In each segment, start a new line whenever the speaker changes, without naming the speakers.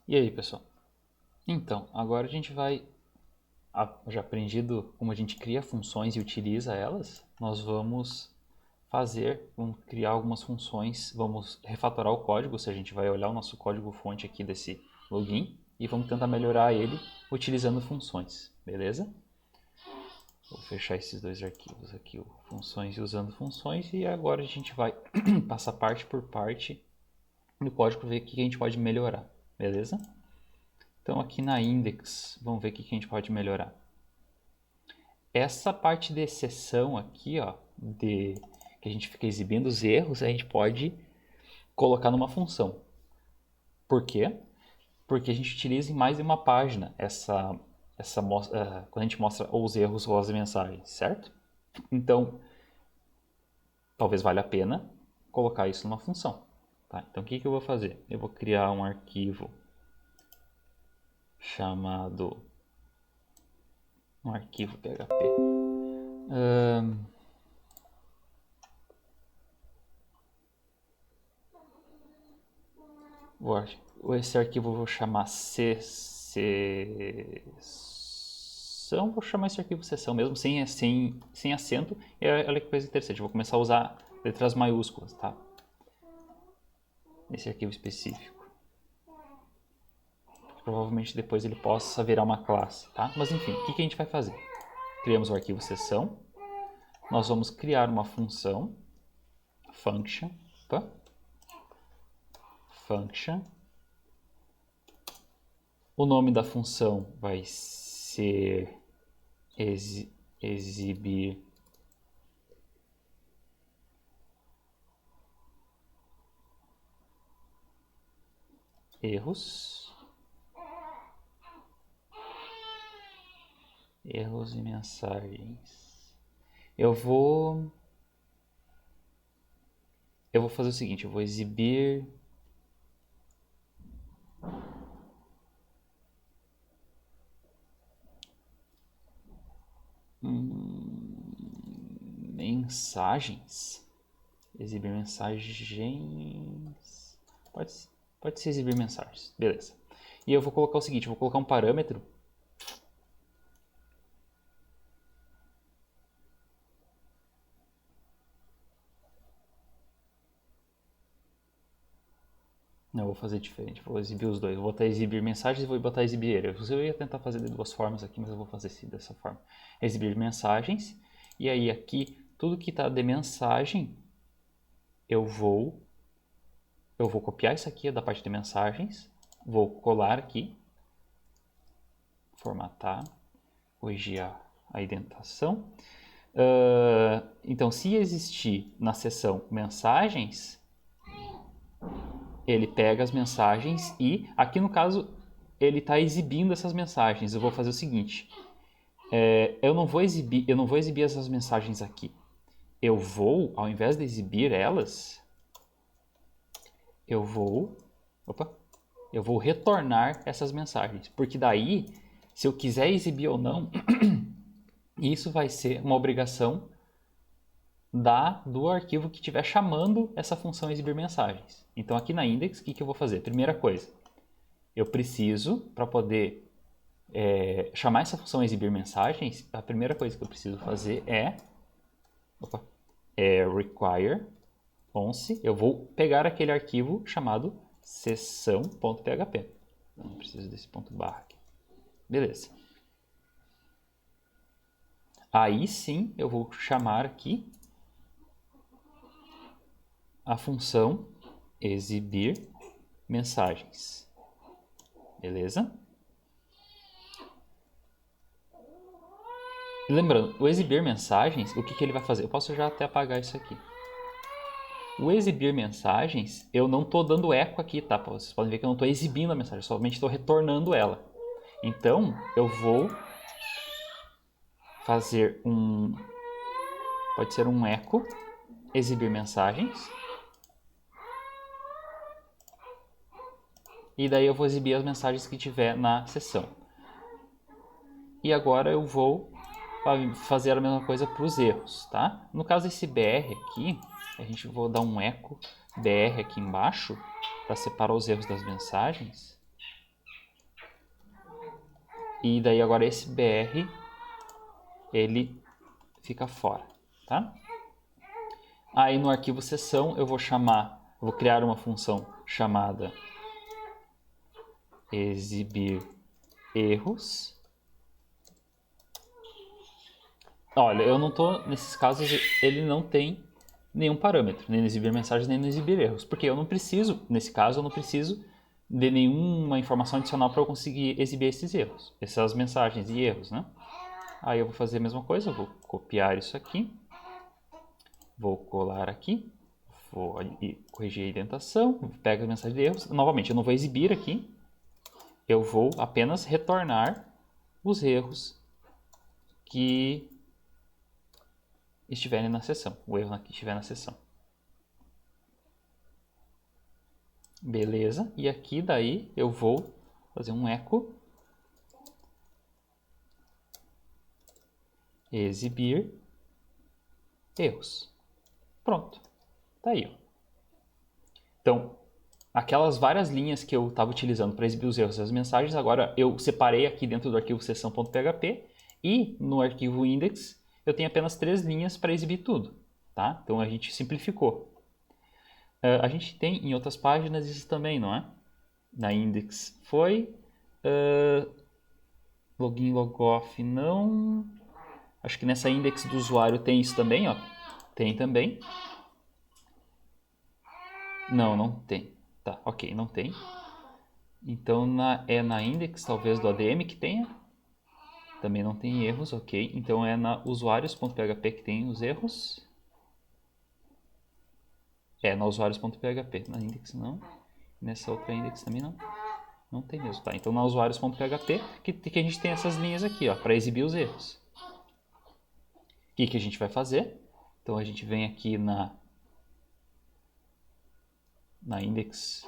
E aí, pessoal? Então, agora a gente vai, já aprendido como a gente cria funções e utiliza elas, nós vamos criar algumas funções, vamos refatorar o código, ou seja, a gente vai olhar o nosso código-fonte aqui desse login e vamos tentar melhorar ele utilizando funções, beleza? Vou fechar esses dois arquivos aqui, funções e usando funções, e agora a gente vai passar parte por parte no código para ver o que a gente pode melhorar, beleza? Então aqui na index, vamos ver o que a gente pode melhorar. Essa parte de exceção aqui, ó, que a gente fica exibindo os erros, a gente pode colocar numa função. Por quê? Porque a gente utiliza em mais de uma página quando a gente mostra os erros ou as mensagens, certo? Então, talvez valha a pena colocar isso numa função. Tá? Então, o que eu vou fazer? Eu vou criar um arquivo chamado PHP. Esse arquivo eu vou chamar sessão. Vou chamar esse arquivo sessão mesmo, sem acento. E olha que coisa interessante, eu vou começar a usar letras maiúsculas, tá? Nesse arquivo específico. Provavelmente depois ele possa virar uma classe, tá? Mas enfim, o que a gente vai fazer? Criamos o arquivo sessão. Nós vamos criar uma função, function, O nome da função vai ser exibir erros e mensagens. Eu vou fazer o seguinte, eu vou exibir mensagens. Exibir mensagens. Pode ser exibir mensagens. Beleza. E eu vou colocar o seguinte, eu vou colocar um parâmetro. Não, eu vou fazer diferente, vou exibir os dois. Eu vou botar exibir mensagens e vou botar exibir erros. Eu ia tentar fazer de duas formas aqui, mas eu vou fazer dessa forma. Exibir mensagens. E aí aqui, tudo que está de mensagem, eu vou copiar isso aqui da parte de mensagens, vou colar aqui, formatar, corrigir a indentação. Então, se existir na seção mensagens, ele pega as mensagens e, aqui no caso, ele está exibindo essas mensagens. Eu vou fazer o seguinte, eu não vou exibir essas mensagens aqui. Eu vou, ao invés de exibir elas, eu vou retornar essas mensagens. Porque daí, se eu quiser exibir ou não, isso vai ser uma obrigação do arquivo que estiver chamando essa função exibir mensagens. Então aqui na index, o que eu vou fazer? Primeira coisa, eu preciso, para poder chamar essa função exibir mensagens, a primeira coisa que eu preciso fazer é require once, eu vou pegar aquele arquivo chamado sessão.php. Não preciso desse ponto barra aqui. Beleza. Aí sim eu vou chamar aqui a função exibir mensagens. Beleza? E lembrando, o exibir mensagens, o que ele vai fazer? Eu posso já até apagar isso aqui. O exibir mensagens, eu não estou dando eco aqui, tá? Vocês podem ver que eu não estou exibindo a mensagem, somente estou retornando ela. Então, eu vou fazer pode ser um eco, exibir mensagens. E daí eu vou exibir as mensagens que tiver na sessão. E agora eu vou fazer a mesma coisa para os erros, tá? No caso desse BR aqui, a gente vai dar um eco BR aqui embaixo para separar os erros das mensagens. E daí agora esse BR, ele fica fora, tá? Aí no arquivo sessão eu vou criar uma função chamada exibir erros. Olha, eu não tô, nesses casos, ele não tem nenhum parâmetro, nem no exibir mensagens, nem no exibir erros, porque eu não preciso, nesse caso, eu não preciso de nenhuma informação adicional para eu conseguir exibir esses erros, essas mensagens e erros, né? Aí eu vou fazer a mesma coisa, eu vou copiar isso aqui, vou colar aqui, vou corrigir a indentação, pego a mensagem de erros, novamente, eu não vou exibir aqui, eu vou apenas retornar os erros que estiverem na sessão, o erro que estiver na sessão. Beleza, e aqui daí eu vou fazer um echo exibir erros. Pronto, tá aí. Ó. Então, aquelas várias linhas que eu estava utilizando para exibir os erros das mensagens, agora eu separei aqui dentro do arquivo sessão.php e no arquivo index eu tenho apenas 3 linhas para exibir tudo. Tá? Então a gente simplificou. A gente tem em outras páginas isso também, não é? Na index foi, login, logoff não. Acho que nessa index do usuário tem isso também, ó. Tem também. Não tem. Tá, ok, não tem. Então é na index talvez do ADM que tenha. Também não tem erros, ok. Então é na usuários.php que tem os erros. É na usuários.php. Na index não. Nessa outra index também não. Não tem mesmo, tá? Então na usuários.php que a gente tem essas linhas aqui, ó, para exibir os erros. O que a gente vai fazer? Então a gente vem aqui na index.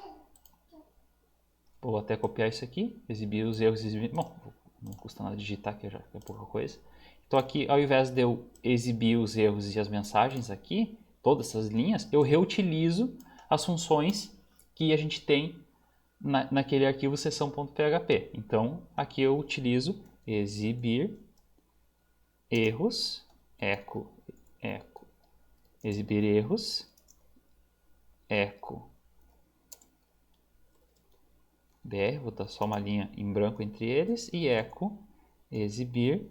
Vou até copiar isso aqui, exibir os erros, exibir. Bom, não custa nada digitar, que já é pouca coisa. Então aqui, ao invés de eu exibir os erros e as mensagens aqui, todas essas linhas, eu reutilizo as funções que a gente tem naquele arquivo sessão.php. Então aqui eu utilizo exibir erros, echo, exibir erros, echo, BR, vou dar só uma linha em branco entre eles, e echo, exibir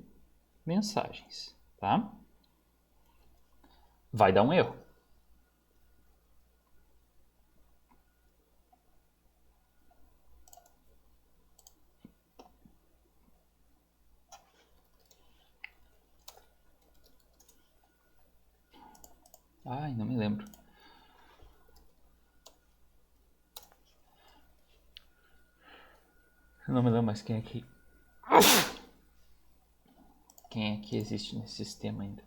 mensagens, tá? Vai dar um erro. Ai, não me lembro. Não me lembro mais quem é que existe nesse sistema ainda.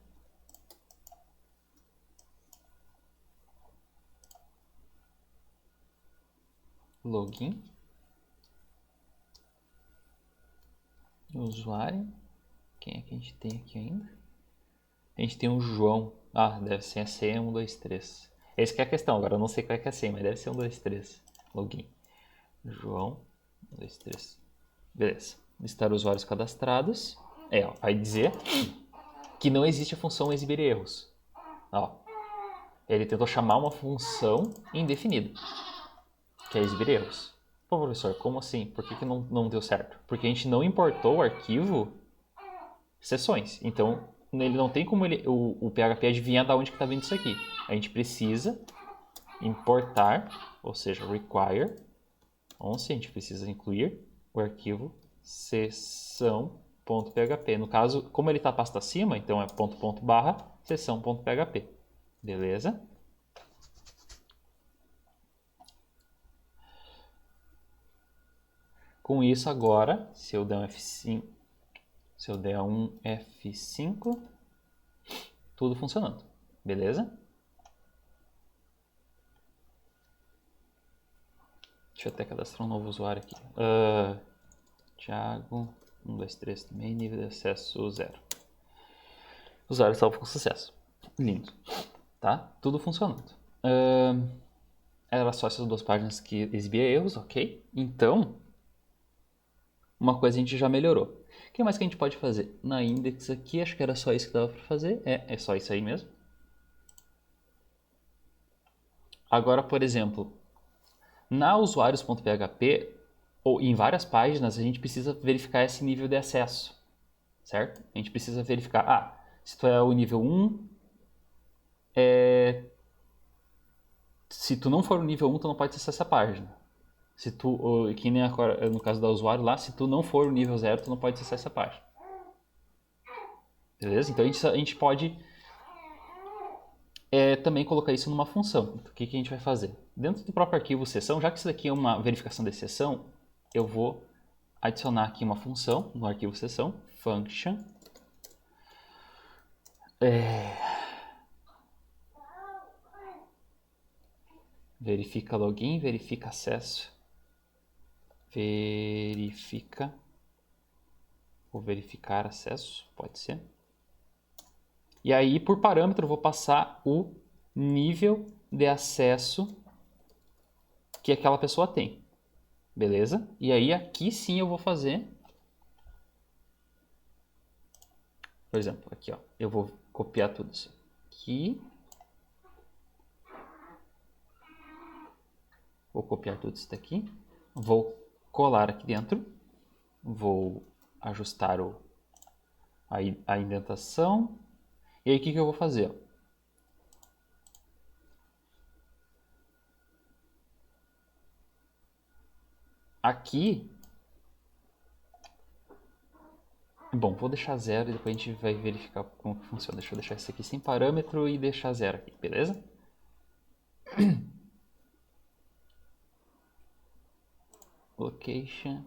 Login. Usuário. Quem é que a gente tem aqui ainda? A gente tem o João. Ah, deve ser a senha 123. Essa que é a questão. Agora eu não sei qual é que é a senha, mas deve ser 123. Login. João 123. Beleza. Listar usuários cadastrados. Ó, vai dizer que não existe a função exibir erros. Ó, ele tentou chamar uma função indefinida, que é exibir erros. Pô, professor, como assim? Por que não deu certo? Porque a gente não importou o arquivo sessões. Então, ele não tem como o PHP adivinhar de onde que está vindo isso aqui. A gente precisa importar, ou seja, require, onde a gente precisa incluir o arquivo sessão.php. No caso, como ele está pasta acima, então é // sessão.php. Beleza? Com isso agora, se eu der um F5, tudo funcionando. Beleza? Deixa eu até cadastrar um novo usuário aqui. Thiago 123 também, nível de acesso 0. Usuário salvo com sucesso. Lindo. Tá? Tudo funcionando. Era só essas 2 páginas que exibia erros, ok? Então, uma coisa a gente já melhorou. O que mais que a gente pode fazer? Na index aqui, acho que era só isso que dava para fazer. É só isso aí mesmo. Agora, por exemplo, na usuários.php, ou em várias páginas, a gente precisa verificar esse nível de acesso, certo? A gente precisa verificar, se tu é o nível 1, se tu não for o nível 1, tu não pode acessar essa página. Se tu, que nem agora, no caso da usuário lá, se tu não for o nível 0, tu não pode acessar essa página. Beleza? Então a gente pode também colocar isso numa função. Então, o que a gente vai fazer? Dentro do próprio arquivo sessão, já que isso daqui é uma verificação de sessão, eu vou adicionar aqui uma função no arquivo sessão, function, verifica login, verifica acesso, vou verificar acesso, pode ser. E aí, por parâmetro, eu vou passar o nível de acesso que aquela pessoa tem. Beleza? E aí, aqui sim eu vou fazer... Por exemplo, aqui, ó, eu vou copiar tudo isso aqui. Vou copiar tudo isso daqui. Vou colar aqui dentro. Vou ajustar a indentação. E aí, o que eu vou fazer? Aqui... Bom, vou deixar 0 e depois a gente vai verificar como que funciona. Deixa eu deixar isso aqui sem parâmetro e deixar 0 aqui, beleza? Location.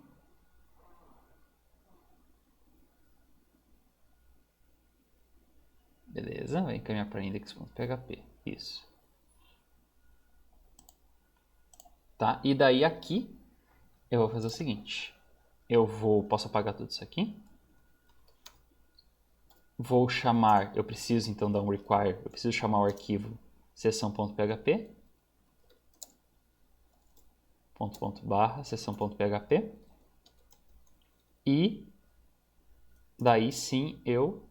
Beleza, vai encaminhar para index.php. Isso. Tá? E daí aqui eu vou fazer o seguinte. Posso apagar tudo isso aqui. Vou chamar, eu preciso então dar um require, eu preciso chamar o arquivo sessão.php, sessão.php, e daí sim eu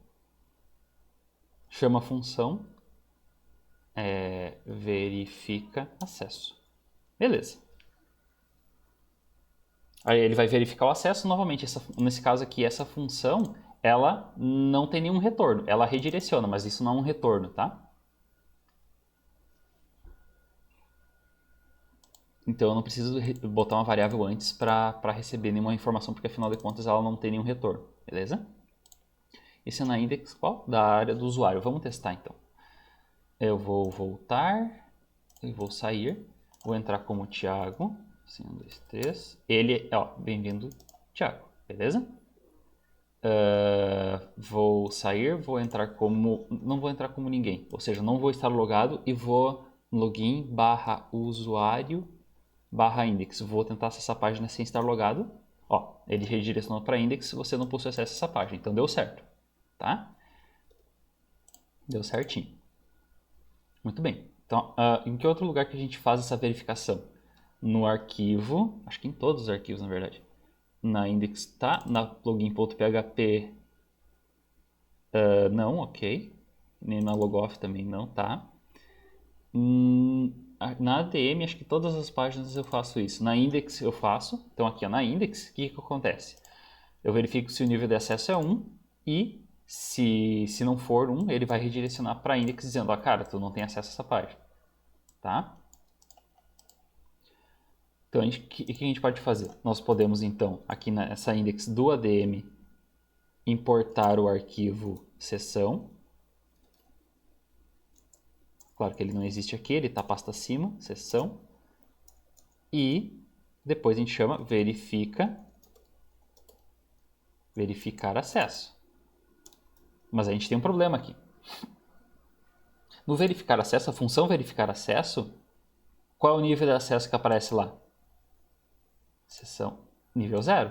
chamo a função verifica acesso. Beleza. Aí ele vai verificar o acesso novamente. Nesse caso aqui, essa função, ela não tem nenhum retorno. Ela redireciona, mas isso não é um retorno, tá? Então eu não preciso botar uma variável antes para receber nenhuma informação, porque afinal de contas ela não tem nenhum retorno, beleza? Esse é na index qual? Da área do usuário. Vamos testar então. Eu vou voltar e vou sair. Vou entrar como Thiago. Assim, 1, 2, 3. Ele, bem-vindo, Thiago, beleza? Vou sair, vou entrar como... Não vou entrar como ninguém, ou seja, não vou estar logado e vou login /usuário /index. Vou tentar acessar a página sem estar logado. Ó, ele redirecionou para index, você não possui acesso a essa página, então deu certo, tá? Deu certinho. Muito bem. Então, em que outro lugar que a gente faz essa verificação? No arquivo, acho que em todos os arquivos, na verdade. Na index tá, na login.php não, ok. Nem na logoff também não, tá. Na ADM, acho que todas as páginas eu faço isso. Na index eu faço. Então aqui na index, o que acontece? Eu verifico se o nível de acesso é 1 e se não for 1, ele vai redirecionar para index dizendo, cara, tu não tem acesso a essa página, tá? Então, o que a gente pode fazer? Nós podemos, então, aqui nessa index do ADM, importar o arquivo sessão. Claro que ele não existe aqui, ele está pasta acima, sessão. E depois a gente chama verificar acesso. Mas a gente tem um problema aqui. No verificar acesso, a função verificar acesso, qual é o nível de acesso que aparece lá? Seção nível 0.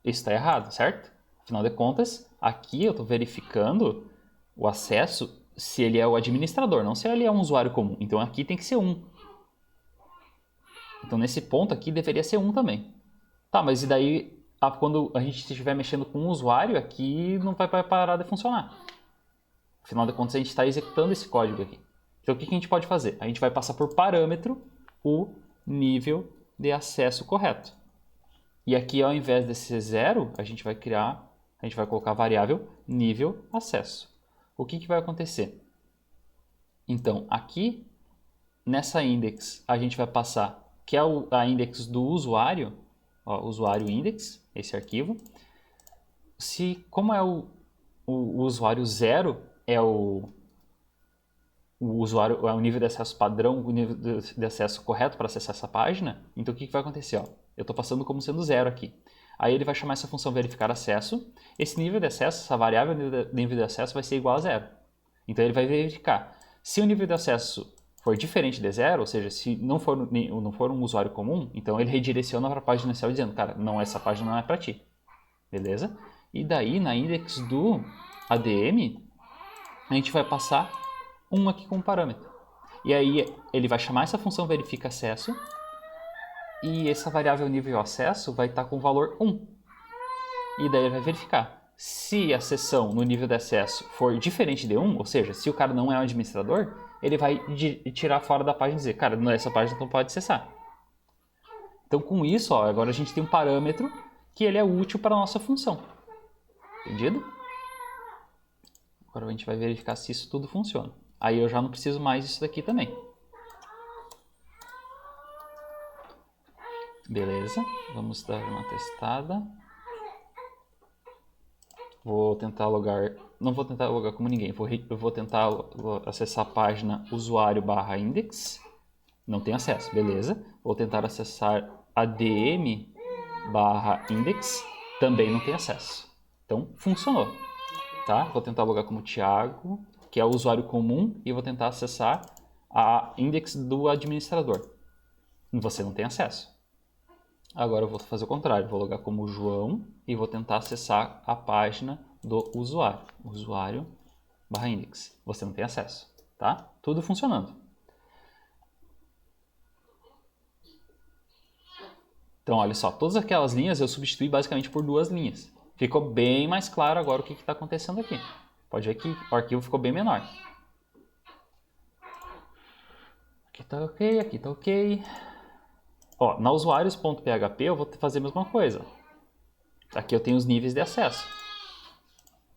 Isso está errado, certo? Afinal de contas, aqui eu estou verificando o acesso se ele é o administrador, não se ele é um usuário comum. Então aqui tem que ser 1. Então nesse ponto aqui deveria ser 1 também. Tá, mas e daí quando a gente estiver mexendo com o usuário, aqui não vai parar de funcionar. Afinal de contas, a gente está executando esse código aqui. Então, o que a gente pode fazer? A gente vai passar por parâmetro o nível de acesso correto. E aqui, ao invés de ser 0, a gente vai colocar a variável nível acesso. O que vai acontecer? Então, aqui, nessa index, a gente vai passar, que é a index do usuário, ó, usuário index, esse arquivo. Como é o usuário 0, é o usuário, é o nível de acesso padrão, o nível de acesso correto para acessar essa página, então o que vai acontecer? Ó? Eu estou passando como sendo 0 aqui. Aí ele vai chamar essa função verificar acesso. Esse nível de acesso, essa variável nível de acesso vai ser igual a 0. Então ele vai verificar. Se o nível de acesso for diferente de 0, ou seja, se não for um usuário comum, então ele redireciona para a página inicial dizendo, cara, não, essa página não é para ti. Beleza? E daí, na index do ADM, a gente vai passar um aqui como parâmetro. E aí ele vai chamar essa função verifica acesso e essa variável nível acesso vai estar com o valor 1. E daí ele vai verificar. Se a sessão no nível de acesso for diferente de 1, ou seja, se o cara não é um administrador, ele vai tirar fora da página e dizer, cara, essa página não pode acessar. Então com isso, ó, agora a gente tem um parâmetro que ele é útil para a nossa função. Entendido? Agora a gente vai verificar se isso tudo funciona. Aí eu já não preciso mais disso daqui também. Beleza, vamos dar uma testada. Vou tentar logar, não vou tentar logar como ninguém, eu vou tentar acessar a página usuário/index, não tem acesso, beleza. Vou tentar acessar adm/index, também não tem acesso. Então, funcionou. Tá? Vou tentar logar como Thiago, que é o usuário comum, e vou tentar acessar a index do administrador. Você não tem acesso. Agora eu vou fazer o contrário, vou logar como João e vou tentar acessar a página do usuário/index. Você não tem acesso, tá? Tudo funcionando. Então, olha só, todas aquelas linhas eu substituí basicamente por 2 linhas. Ficou bem mais claro agora o que está acontecendo aqui. Pode ver que o arquivo ficou bem menor. Aqui está ok, aqui está ok. Ó, na usuários.php eu vou fazer a mesma coisa. Aqui eu tenho os níveis de acesso.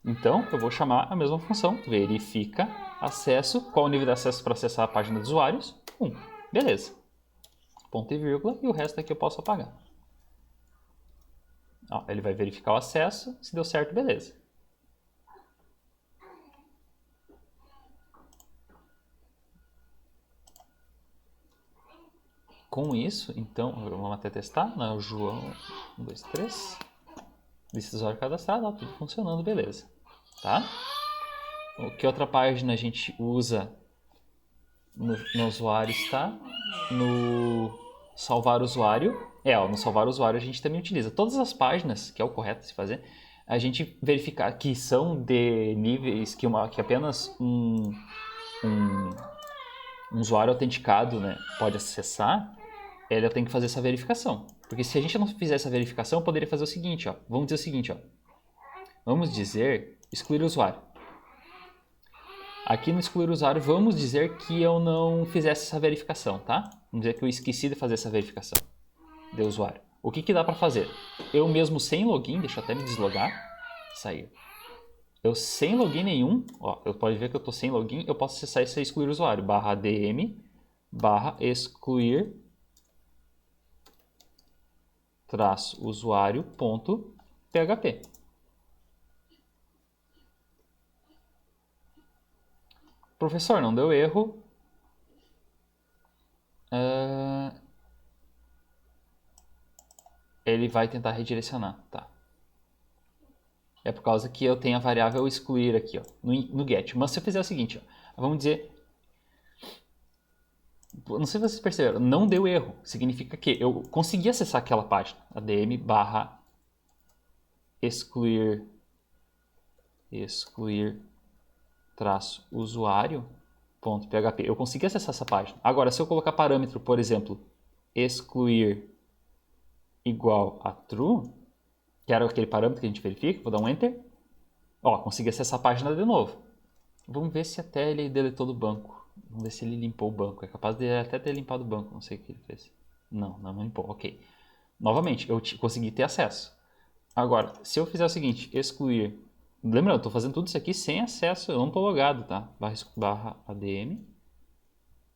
Então, eu vou chamar a mesma função, verifica acesso. Qual o nível de acesso para acessar a página dos usuários? 1. Beleza. Ponto e vírgula, e o resto aqui eu posso apagar. Ó, ele vai verificar o acesso, se deu certo, beleza. Com isso, então, vamos até testar, né? O João, 1, 2, 3, lista de usuário cadastrado, ó, tudo funcionando, beleza. Tá? Que outra página a gente usa no usuário está? No salvar usuário. No salvar usuário a gente também utiliza todas as páginas, que é o correto se fazer, a gente verificar que são de níveis que apenas um usuário autenticado, né, pode acessar, ela tem que fazer essa verificação. Porque se a gente não fizer essa verificação, eu poderia fazer o seguinte, ó. Vamos dizer o seguinte, ó. Vamos dizer excluir o usuário. Aqui no excluir usuário, vamos dizer que eu não fizesse essa verificação, tá? Vamos dizer que eu esqueci de fazer essa verificação de usuário. O que dá para fazer? Eu mesmo sem login, deixa eu até me deslogar, sair. Eu sem login nenhum, ó, eu pode ver que eu estou sem login, eu posso acessar esse excluir usuário, /adm/excluir usuário.php. Professor, não deu erro. Ele vai tentar redirecionar, tá? É por causa que eu tenho a variável excluir aqui, ó, no get. Mas se eu fizer o seguinte, ó, vamos dizer... Não sei se vocês perceberam, não deu erro. Significa que eu consegui acessar aquela página, adm/excluir usuário.php. Eu consegui acessar essa página. Agora, se eu colocar parâmetro, por exemplo, excluir igual a true, que era aquele parâmetro que a gente verifica, vou dar um Enter. Ó, consegui acessar a página de novo. Vamos ver se até ele deletou do banco. Vamos ver se ele limpou o banco. É capaz de até ter limpado o banco, não sei o que ele fez. Não, não limpou, ok. Novamente, eu consegui ter acesso. Agora, se eu fizer o seguinte, excluir... Lembrando, eu estou fazendo tudo isso aqui sem acesso, eu não estou logado, tá? Barra ADM,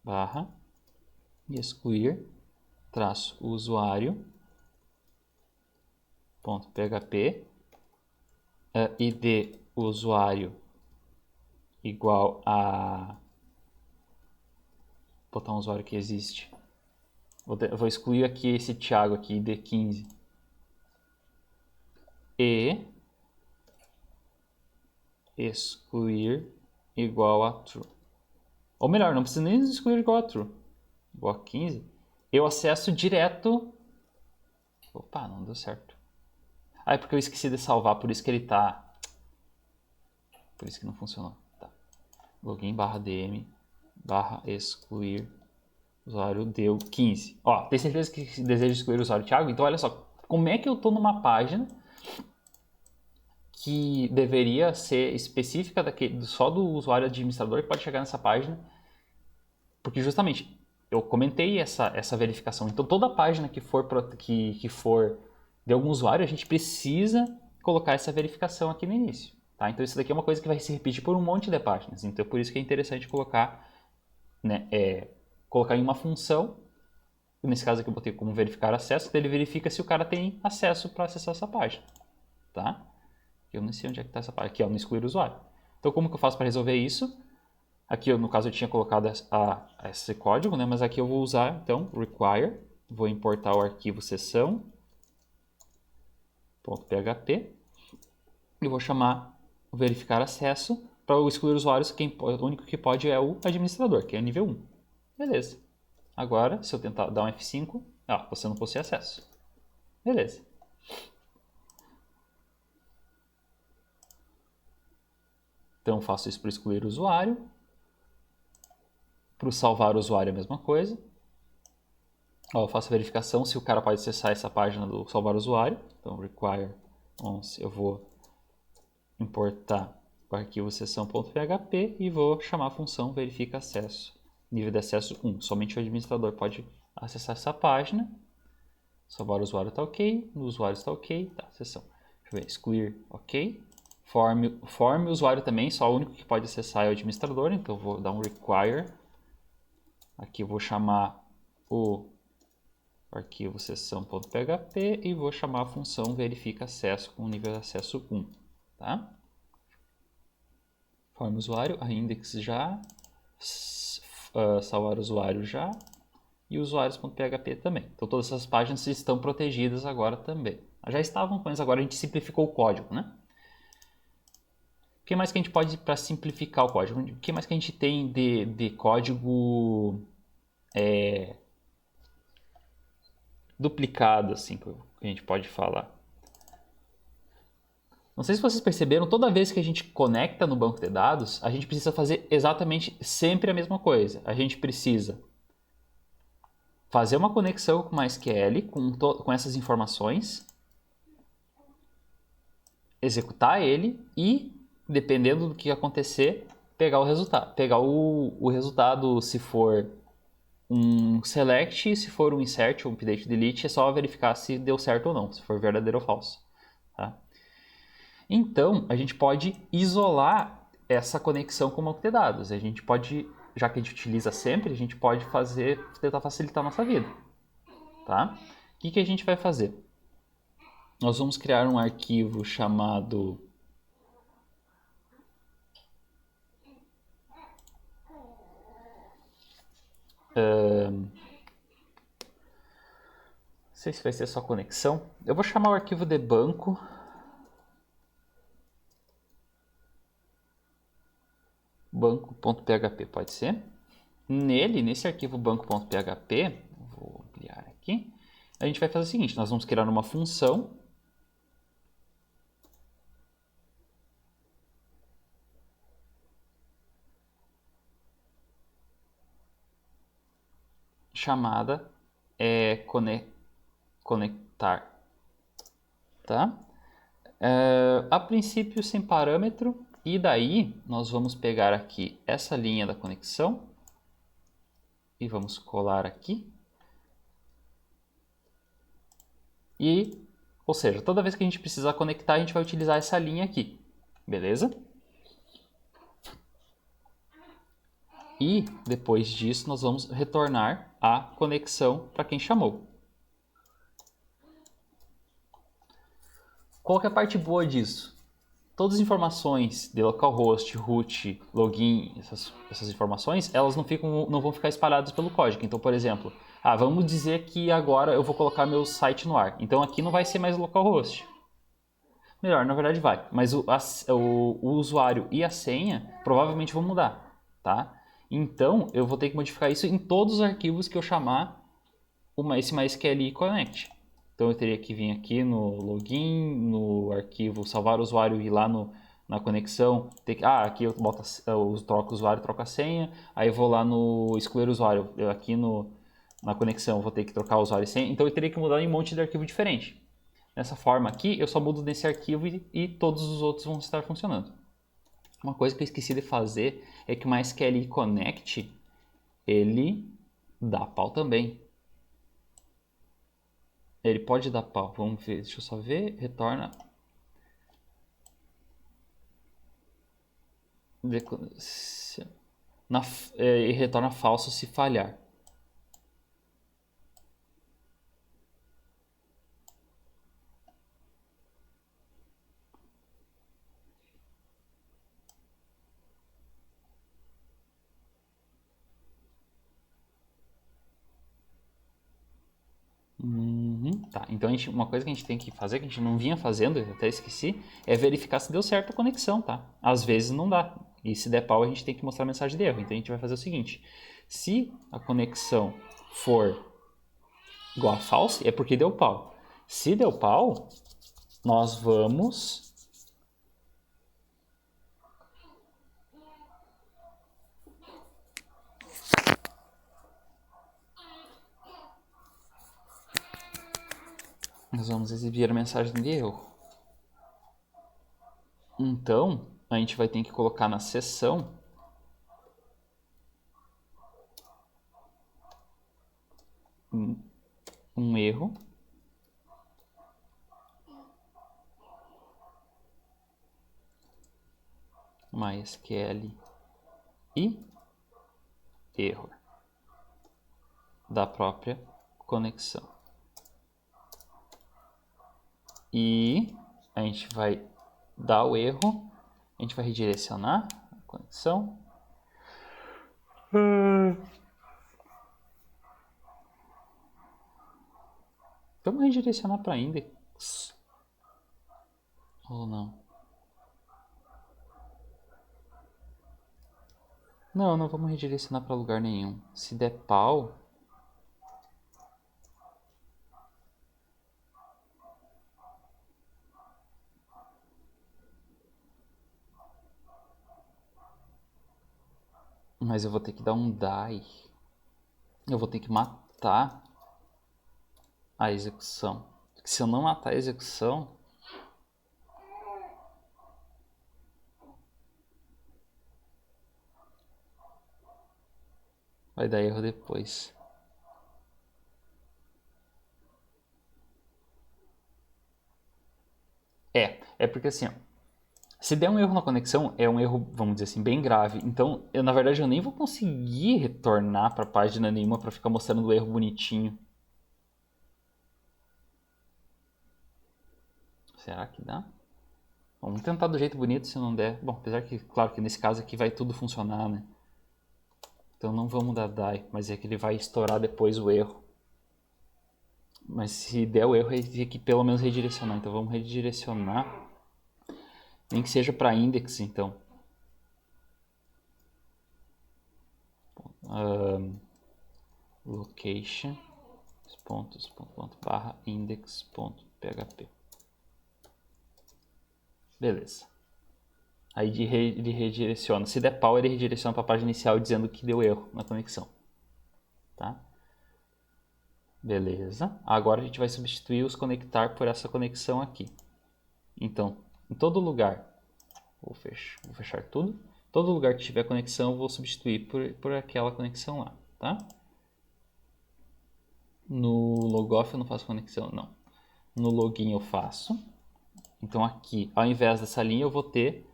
barra, excluir, traço, usuário, ponto PHP, ID usuário igual a... Vou botar um usuário que existe. Vou excluir aqui esse Thiago aqui, ID15. E excluir igual a true. Ou melhor, não precisa nem excluir igual a true. Igual a 15. Eu acesso direto... Opa, não deu certo. Ah, é porque eu esqueci de salvar, por isso que ele tá... Por isso que não funcionou. Tá. Login barra DM barra excluir usuário deu 15. Ó, tem certeza que deseja excluir o usuário Thiago? Então olha só, como é que eu tô numa página que deveria ser específica só do usuário administrador que pode chegar nessa página, porque justamente eu comentei essa verificação. Então toda página que for de algum usuário, a gente precisa colocar essa verificação aqui no início. Tá? Então isso daqui é uma coisa que vai se repetir por um monte de páginas. Então por isso que é interessante colocar, né, colocar em uma função, nesse caso aqui eu botei como verificar acesso, então ele verifica se o cara tem acesso para acessar essa página. Tá? Eu não sei onde é que está essa parte. Aqui, ó, no excluir usuário. Então, como que eu faço para resolver isso? Aqui, no caso, eu tinha colocado esse código, né? Mas aqui eu vou usar, então, require. Vou importar o arquivo sessão.php. E vou chamar verificar acesso. Para o excluir usuários, o único que pode é o administrador, que é nível 1. Beleza. Agora, se eu tentar dar um F5, você não possui acesso. Beleza. Então, eu faço isso para excluir o usuário. Para o salvar o usuário é a mesma coisa. Ó, eu faço a verificação se o cara pode acessar essa página do salvar o usuário. Então, require once, eu vou importar o arquivo sessão.php e vou chamar a função verifica acesso. Nível de acesso 1. Somente o administrador pode acessar essa página. Salvar o usuário está ok. No usuário está ok. Tá, sessão. Deixa eu ver. Excluir, ok. Form usuário também, só o único que pode acessar é o administrador. Então, eu vou dar um require. Aqui eu vou chamar o arquivo sessão.php e vou chamar a função verifica acesso com nível de acesso 1. Tá? Forma usuário, a index já, salvar usuário já e usuários.php também. Então todas essas páginas estão protegidas agora também. Já estavam, mas agora a gente simplificou o código, né? O que mais que a gente pode para simplificar o código? O que mais que a gente tem de código duplicado, assim, que a gente pode falar? Não sei se vocês perceberam, toda vez que a gente conecta no banco de dados, a gente precisa fazer exatamente sempre a mesma coisa. A gente precisa fazer uma conexão com MySQL, com essas informações, executar ele e, dependendo do que acontecer, pegar o resultado. Pegar o resultado se for um select, se for um insert, um update, delete, é só verificar se deu certo ou não, se for verdadeiro ou falso. Tá? Então, a gente pode isolar essa conexão com o banco de dados. A gente pode, já que a gente utiliza sempre, a gente pode tentar facilitar a nossa vida. Tá? O que a gente vai fazer? Nós vamos criar um arquivo chamado não sei se vai ser só conexão. Eu vou chamar o arquivo de banco banco.php, pode ser? Nesse arquivo banco.php, vou ampliar aqui, a gente vai fazer o seguinte, nós vamos criar uma função chamada conectar, tá? A princípio sem parâmetro, e daí nós vamos pegar aqui essa linha da conexão e vamos colar aqui. Ou seja, toda vez que a gente precisar conectar, a gente vai utilizar essa linha aqui, beleza? E depois disso nós vamos retornar a conexão para quem chamou. Qual que é a parte boa disso? Todas as informações de localhost, root, login, essas informações, elas não vão ficar espalhadas pelo código. Então, por exemplo, vamos dizer que agora eu vou colocar meu site no ar. Então aqui não vai ser mais localhost. Melhor, na verdade vai, mas o usuário e a senha provavelmente vão mudar, tá? Então eu vou ter que modificar isso em todos os arquivos que eu chamar esse MySQL Connect. Então eu teria que vir aqui no login, no arquivo salvar o usuário e ir lá na conexão. Aqui eu troco o usuário, troco a senha. Aí eu vou lá no excluir o usuário. Aqui na conexão eu vou ter que trocar o usuário e senha. Então eu teria que mudar em um monte de arquivo diferente. Dessa forma aqui eu só mudo nesse arquivo e todos os outros vão estar funcionando. Uma coisa que eu esqueci de fazer é que o MySQL Connect ele dá pau também. Ele pode dar pau. Vamos ver. Deixa eu só ver. Retorna. E retorna falso se falhar. Tá, então uma coisa que a gente tem que fazer, que a gente não vinha fazendo, eu até esqueci, é verificar se deu certo a conexão, tá? Às vezes não dá. E se der pau, a gente tem que mostrar a mensagem de erro. Então a gente vai fazer o seguinte: se a conexão for igual a false, é porque deu pau. Se deu pau, nós vamos exibir a mensagem de erro. Então, a gente vai ter que colocar na seção um erro MySQL e erro da própria conexão. E a gente vai dar o erro, a gente vai redirecionar a conexão. Vamos redirecionar para index. Ou não? Não vamos redirecionar para lugar nenhum. Se der pau, mas eu vou ter que dar um die. Eu vou ter que matar a execução. Porque se eu não matar a execução, vai dar erro depois. É porque assim, ó, se der um erro na conexão, é um erro, vamos dizer assim, bem grave. Então, na verdade, eu nem vou conseguir retornar para a página nenhuma para ficar mostrando o erro bonitinho. Será que dá? Vamos tentar do jeito bonito, se não der. Bom, apesar que, claro que nesse caso aqui vai tudo funcionar, né? Então não vamos dar die, mas é que ele vai estourar depois o erro. Mas se der o erro, ele tem que pelo menos redirecionar. Então vamos redirecionar. Nem que seja para index, então. Location barra index.php. Beleza. Aí ele redireciona. Se der pau, ele redireciona para a página inicial dizendo que deu erro na conexão. Tá? Beleza. Agora a gente vai substituir os conectar por essa conexão aqui. Então, em todo lugar, vou fechar tudo. Todo lugar que tiver conexão, eu vou substituir por aquela conexão lá, tá? No logoff eu não faço conexão, não. No login eu faço. Então aqui, ao invés dessa linha, eu vou ter...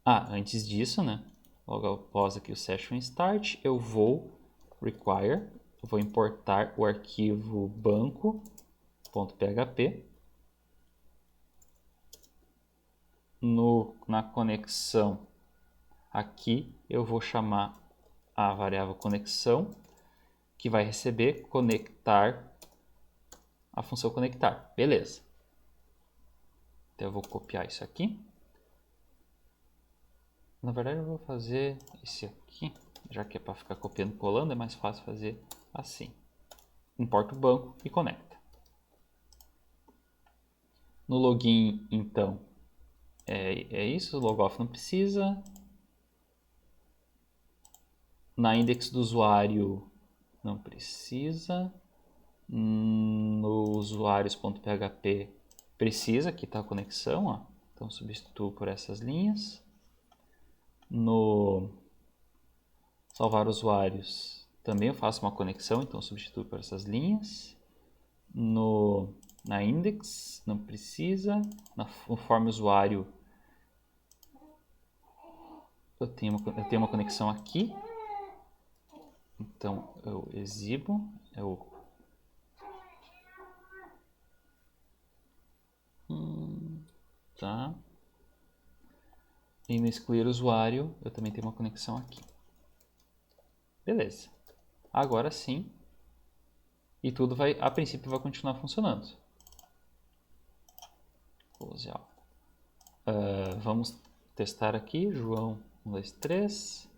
antes disso, né? Logo após aqui o session start, eu vou require, eu vou importar o arquivo banco.php. Na conexão aqui, eu vou chamar a variável conexão, que vai receber conectar, a função conectar. Beleza. Então eu vou copiar isso aqui. Na verdade eu vou fazer esse aqui, já que é para ficar copiando e colando, é mais fácil fazer assim. Importa o banco e conecta. No login, então, é isso, o logoff não precisa. Na index do usuário, não precisa. No usuários.php precisa, aqui está a conexão, ó. Então substituo por essas linhas. No salvar usuários também eu faço uma conexão, então substituo por essas linhas. Na index não precisa. No form usuário eu tenho uma conexão aqui. Então eu exibo, tá. E no excluir usuário eu também tenho uma conexão aqui. Beleza. Agora sim. E tudo vai, a princípio, vai continuar funcionando. Close out. Vamos testar aqui. João 1, 2, 3.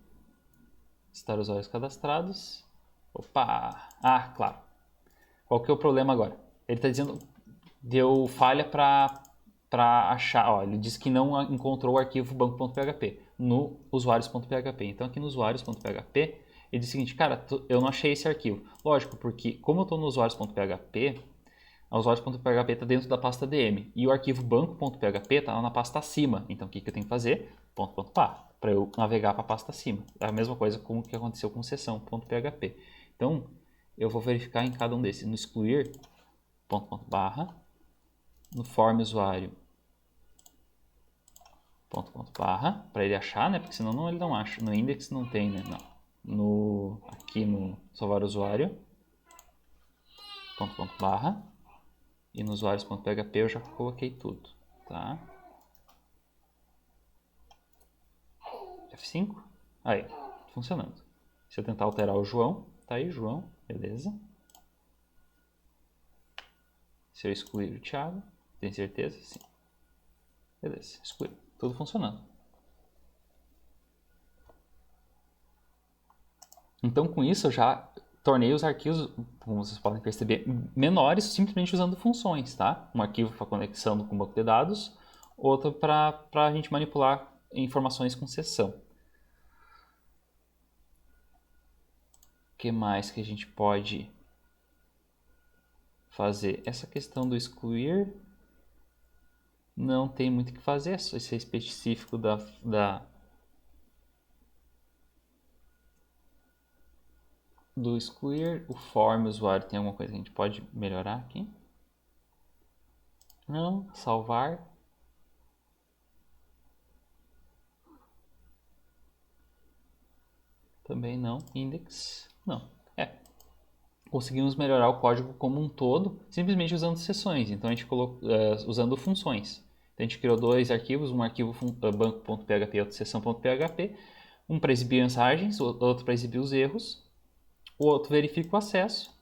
Testar usuários cadastrados. Opa! Claro. Qual que é o problema agora? Ele está dizendo deu falha para achar. Ó, ele disse que não encontrou o arquivo banco.php no usuários.php. Então aqui no usuários.php ele diz o seguinte, cara, eu não achei esse arquivo. Lógico, porque como eu estou no usuários.php, a usuários.php está dentro da pasta DM e o arquivo banco.php está lá na pasta acima. Então o que eu tenho que fazer? Ponto.pá, para eu navegar para a pasta acima. É a mesma coisa com o que aconteceu com sessão.php. Então eu vou verificar em cada um desses. No excluir, barra, no form usuário, barra, para ele achar, né? Porque senão ele não acha. No index não tem, né? Não. Aqui no salvar usuário, barra, e no usuários.php eu já coloquei tudo, tá? F5, aí, funcionando. Se eu tentar alterar o João, tá aí João, beleza. Se eu excluir o Thiago, tem certeza? Sim. Beleza, excluiu. Tudo funcionando. Então, com isso, eu já tornei os arquivos, como vocês podem perceber, menores simplesmente usando funções, tá? Um arquivo para conexão com o banco de dados, outro para a gente manipular informações com sessão. O que mais que a gente pode fazer? Essa questão do excluir não tem muito o que fazer, isso é específico do excluir. O form usuário tem alguma coisa que a gente pode melhorar aqui? Não, salvar. Também não. Index, não. Conseguimos melhorar o código como um todo, simplesmente usando sessões. Então a gente colocou, usando funções. Então a gente criou dois arquivos, um arquivo banco.php e outro sessão.php, um para exibir mensagens, outro para exibir os erros, o outro verifica o acesso.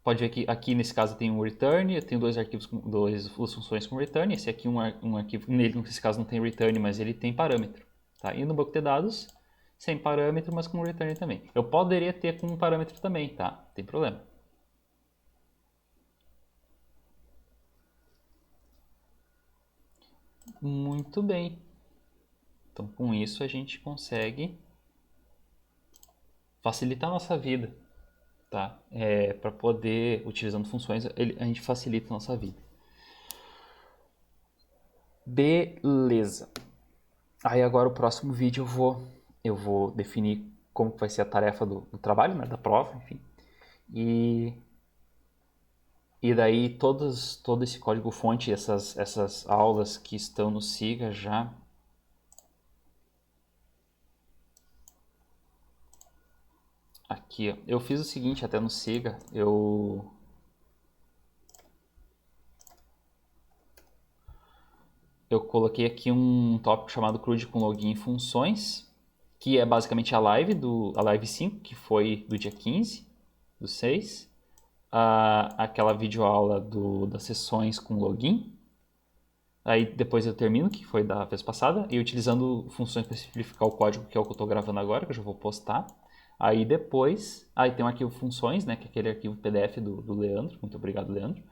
Pode ver que aqui nesse caso tem um return, eu tenho dois arquivos, duas funções com return. Esse aqui um arquivo, nele nesse caso não tem return, mas ele tem parâmetro. Tá? E no banco de dados, sem parâmetro, mas com return também. Eu poderia ter com um parâmetro também, tá? Não tem problema. Muito bem. Então, com isso a gente consegue facilitar a nossa vida. tá? Para poder, utilizando funções, a gente facilita a nossa vida. Beleza. Aí agora o próximo vídeo eu vou definir como vai ser a tarefa do trabalho, né, da prova, enfim. E daí todo esse código-fonte, essas aulas que estão no Siga já... Aqui, ó. Eu fiz o seguinte até no Siga, eu coloquei aqui um tópico chamado CRUD com login e funções, que é basicamente a live 5, que foi do dia 15 do 6, aquela videoaula das sessões com login. Aí depois eu termino, que foi da vez passada, e utilizando funções para simplificar o código, que é o que eu estou gravando agora, que eu já vou postar. Aí depois, aí tem um arquivo funções, né, que é aquele arquivo PDF do Leandro. Muito obrigado, Leandro.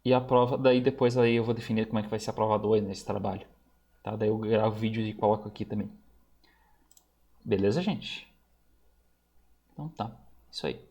E a prova, daí depois aí eu vou definir como é que vai ser a prova 2 nesse trabalho. Tá? Daí eu gravo vídeo e coloco aqui também. Beleza, gente? Então tá, isso aí.